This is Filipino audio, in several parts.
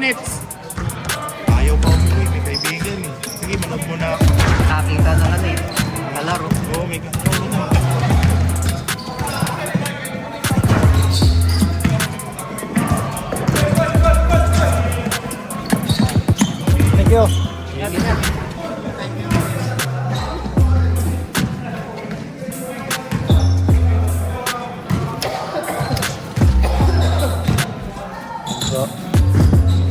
minutes. Ayaw pa umuwi, may kaibigan eh. Sige, manood muna ako. Nakakita na ano eh. Kalaro. Oo, may kalaro na. Thank you.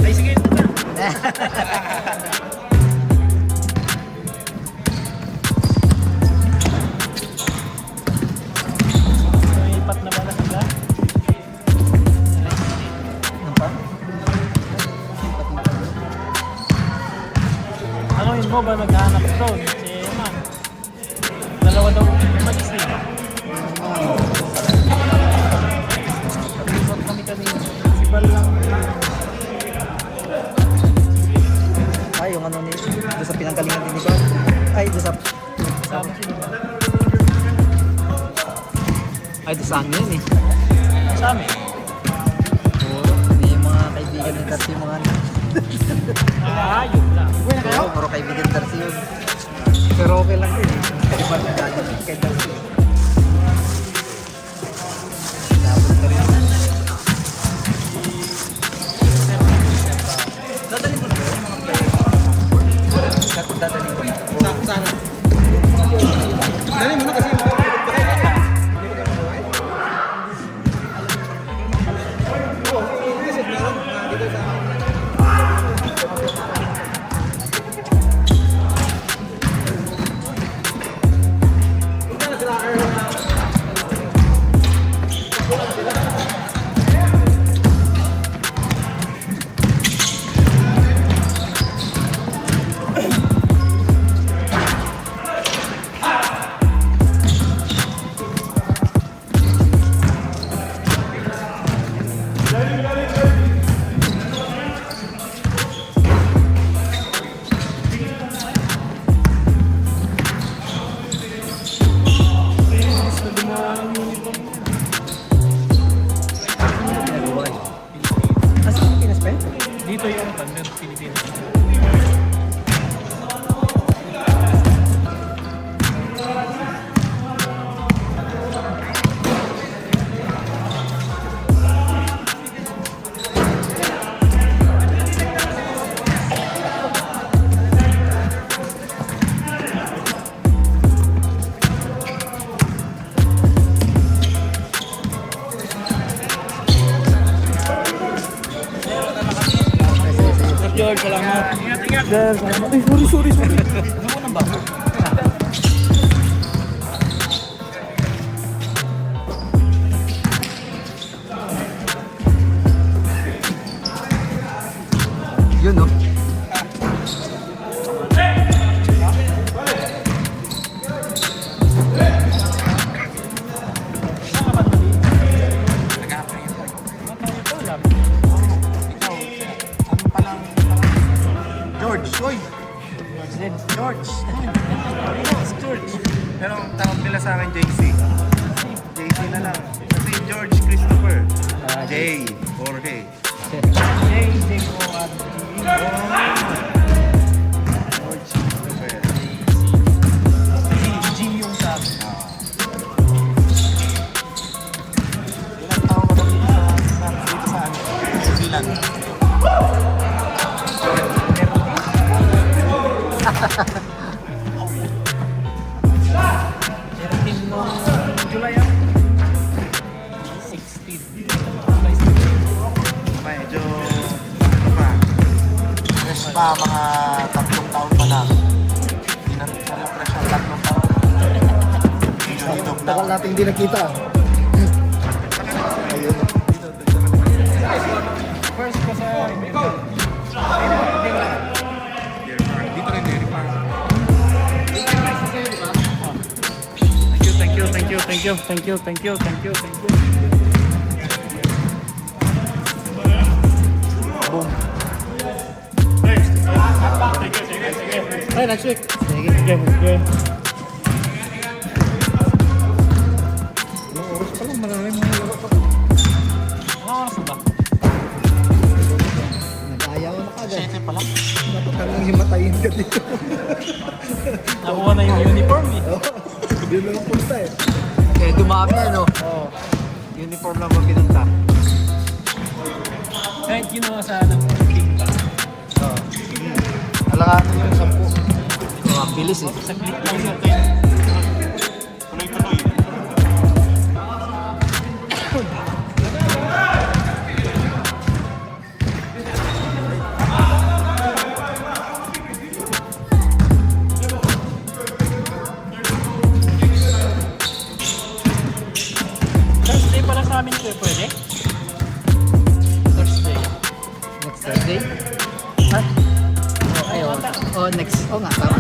Ay, sige. Ipat na ba na sila? Ano yun mo ba naghahanap doon? Si Eman. Dalawa daw umalis eh. Sabihin kami kanina. Si Bal lang. Ay, yung ano ni, doon sa pinanggalingan din ni Bal. Ay, doon sa... Kasama sila. Ay, doon sa amin yun eh. Sa amin. Puro, hindi yung mga kaibigan ni Darcy yung mga ano. Ayun lang. Oo, puro kaibigan ni Darcy yun. Pero okay lang din eh. Kasi Bal na galing kay Darcy. Dapat ka rin. Dadalhin ko na ba yung mga player? Dadalhin ko na. Sana. Dali mo na kasi yung mga Dito yung Thunder Philippines. George, salamat. Ingat. Sir, salamat. Ay, sorry. Ano mo nang ba? Yun no? George, oy! George! George! Pero ang tawag nila sa akin, JC. JC na lang. Kasi George Christopher. J. Jorge. George Christopher. G yung sa akin. Ilang taon ka na dito sa New Zealand? July 16. Medyo ano pa, fresh pa, mga 3 taon pa lang. Hindi na fresh ang 3 taon. Medyo hinog na. Tagal natin hindi nakita. Ayun. First ko sa Dito rin, Dairy Farm. Thank you. Boom. Ay, next week. Sige. Sige. Ilang oras pa lang, marami mga laro pa. Ano oras na ba? Nag-ayaw. hanggang himatayin ka dito. Nakuha na yung uniform eh. Yun lang punta eh. Kaya dumami ano. Oo. Uniform lang ba pinunta? Kahit ginawa sana ng team ba? Oo. Alanganin yung 10. Oh, ang bilis eh. Saglit lang sa tayo. Tuloy-tuloy. Thursday pala sa amin ito eh, pwede? Thursday. Next Thursday? Ha? Oh, ayun. Oh, next. Oh nga, tama.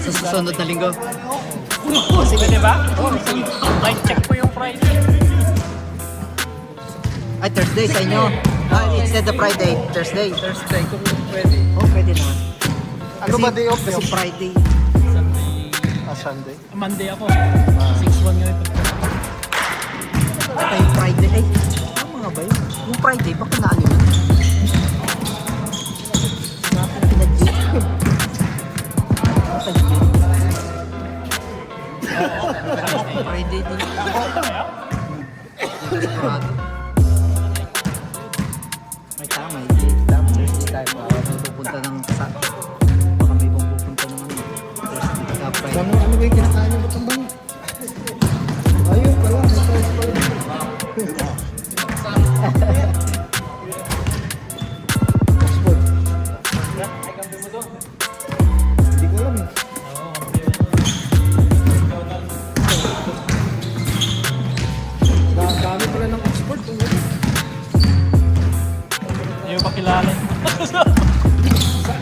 Sa susunod na linggo. Oh, sige. Pwede ba? Oh, sige. Light check po yung Friday. Ay, Thursday sa inyo. Ah, instead of Friday. Thursday. Thursday kung pwede. Oh, pwede naman. Ano ba day off Kasi niyo? Friday. Sunday. Sunday. Monday ako. 6-1 nga ito. Ay, yung Friday. Ay, tama nga ba yun? Yung Friday, baka naano yun? Bakit pinag-gym? Bakit gym? Friday din. Hindi ka sigurado. Ay, tama. Hindi. Tama. Thursday tayo. Baka may pupunta ng sa... Baka may ibang pupunta ng ano. Thursday ka Friday. Ano ba yung kinakain yung batang bang? Ayun pala. May choice pala. Oxford. Hindi ko alam eh. Dami pala ng Oxford. Hindi mo pa kilala.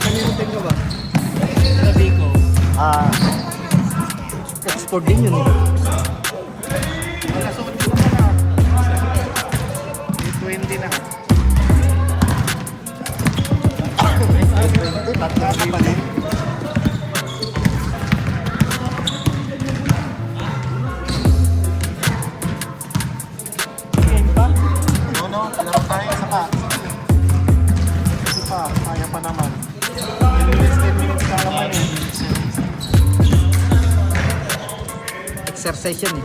Kanino team ka ba? Sabi ko. Oxford din yun eh. Nasuot ko na. May 20 na. Tatlo ka pa din. Game pa? No, laro tayo isa pa. Isa pa, kaya pa naman. 10 minutes ka naman eh. Exercise yun eh.